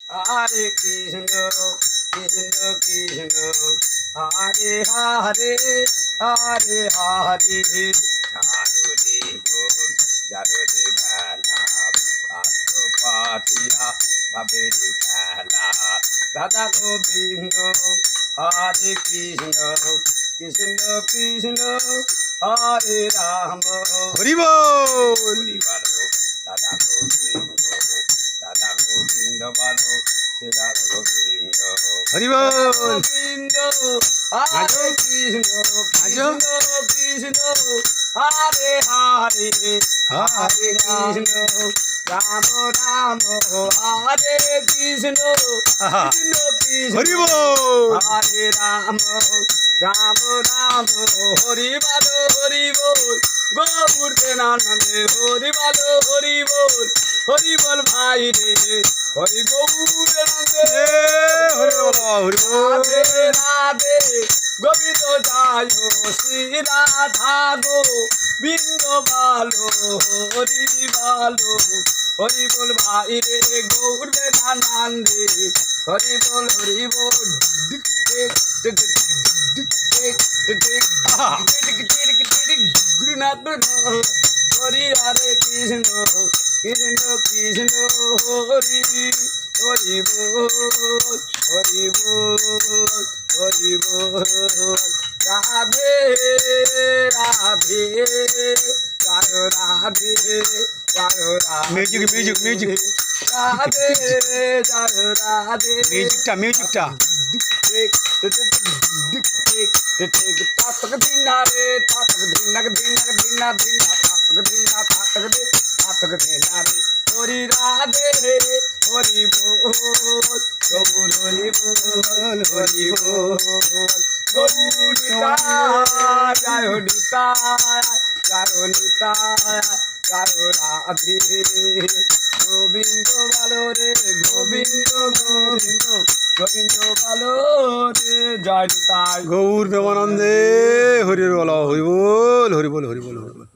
হরে কৃষ্ণ কৃষ্ণ কৃষ্ণ হরে হরে হরে হরে জানুরে বল জানুরে বেলা পাত্র পাতিয়া ভাবের খেলা রাধা গোবিন্দ হরে কৃষ্ণ কৃষ্ণ কৃষ্ণ হরে রাম হরি বল। রাধা গোবিন্দ রাধা গোবিন্দ বলো শ্রী রাধা গোবিন্দ হরি বল। গোবিন্দ হরে কৃষ্ণ কৃষ্ণ কৃষ্ণ হরে হরে হরে কৃষ্ণ রাম রাম হরে কৃষ্ণ কৃষ্ণ কৃষ্ণ হরি বল। হরে রাম রাম রাম হরি বল হরি বল গৌরতে নানন্দে হরি বল হরি বল ভাই রে হরি গৌরানন্দে হরি বল হরি বল। রাধে রাধে গোবিন্দ যায় শ্রী রাধা গো বিন্দ বালো হরি বালো হরি বল ভাই রে গৌর বেদানন্দে হরি বল গুরুনাথ হরি হরে কৃষ্ণ কৃষ্ণ কৃষ্ণ হরি হরি বল হরি বল হরি বল রাধে রাধে জয় রাধে জয় Radhe music music music Radhe জয় রাধে মিউজিকটা মিউজিকটা তাতক দিনা রে তাতক দিনা দিনা দিনা দিনা তাতক দিনা তাতক দিনা রে হরি রাধে হরি বল প্রভু হরি বল হরি বল গৌরিতা জয় নিতা জয় নিতা জয় রাধে গোবিন্দ ভালো রে গোবিন্দ গোবিন্দ গোবিন্দ ভালো রে জয় নিতাই গৌর প্রেমানন্দে হরি বল হরি বল হরি বল হরি বল হরি বল।